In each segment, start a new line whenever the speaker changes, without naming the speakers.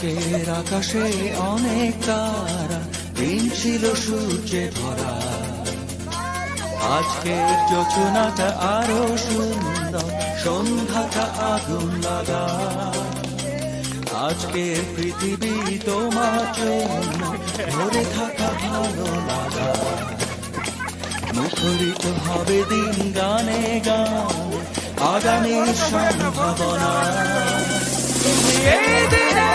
আজকের আকাশে অনেক তারা, দিন ছিল সূর্যে ভরা। আজকের যোচনাটা আরো সুন্দর, সন্ধ্যাটা আগুন লাগা। আজকের পৃথিবী তোমার জন্য ভরে থাকা ভালো লাগা। মুখরিত হবে দিন গানে গানে, আগামীর সম্ভাবনা। তুমি এই দিনে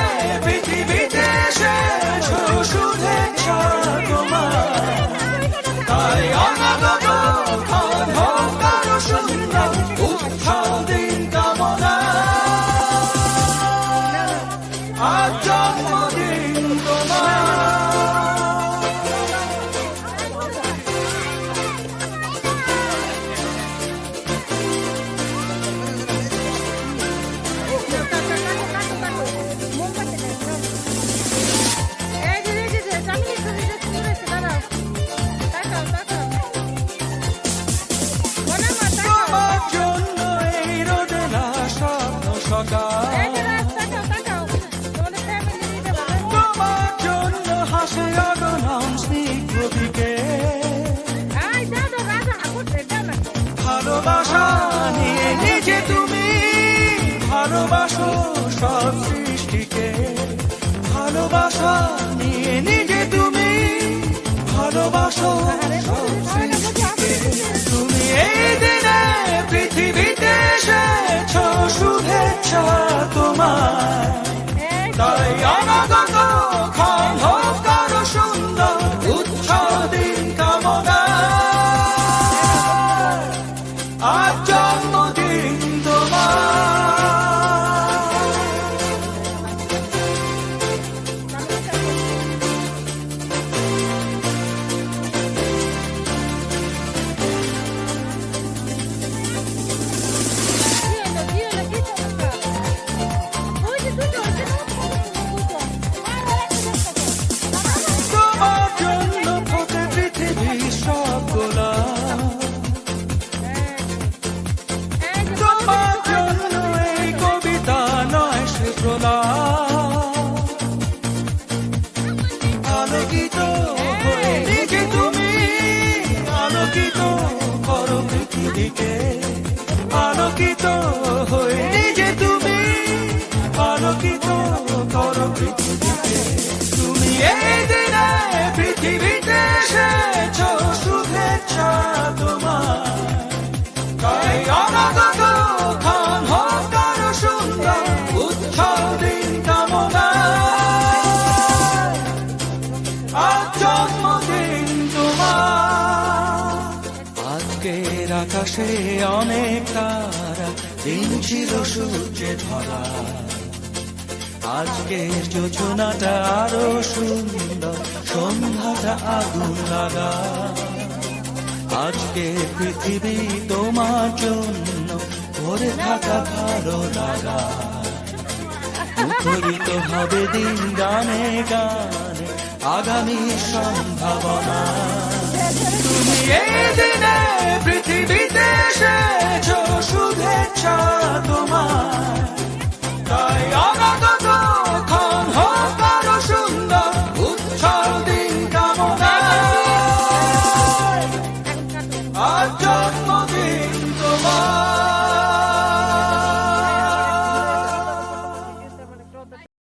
পৃথিবীতে এসেছো, শুভেচ্ছা তোমার। তাই অনাগত ক্ষণ হোক আরো সুন্দর, উৎসব দিন কামনা। আজ জন্মদিন তোমার। তোমার জন্য হাসে অগণন স্নিগ্ধ দিকে। ভালোবাসা নিয়ে নিজে তুমি ভালোবাসো সব সৃষ্টিকে। ভালোবাসা নিয়ে নিজে তুমি ভালোবাসো সব সৃষ্টিকে। তুমি এই দিনে পৃথিবীতে এসেছো, শুভেচ্ছা তোমার। তাই অনাগত ক্ষণ হোক আরো সুন্দর, উৎসব দিন কামনা। আজ জন্মদিন তোমার। আলোকিত হয়ে নিজে তুমি আলোকিত করো পৃথিবীকে। আলোকিত হয়ে নিজে তুমি আলোকিত করো পৃথিবীকে। তুমি এই দিনে পৃথিবীতে এসেছো, শুভেচ্ছা তোমার। তাই অনাগত ক্ষণ হোক আরো সুন্দর, উৎসব দিন কামনা। আজ জন্মদিন তোমার। আজকের আকাশে অনেক তারা, দিন ছিল সূর্যে ভরা। আজকের যোচনাটা আরো সুন্দর, সন্ধ্যাটা আগুন লাগা। আজকের পৃথিবী তোমার জন্য ভরে থাকা ভালো লাগা। মুখরিত হবে দিন গানে গানে, আগামী সম্ভাবনা। তুমি এই দিনে পৃথিবীতে এসেছো, শুভেচ্ছা তোমার। তাই অনাগত ক্ষণ হোক আরো সুন্দর, উৎসব দিন কামনা। আজ জন্মদিন তোমার।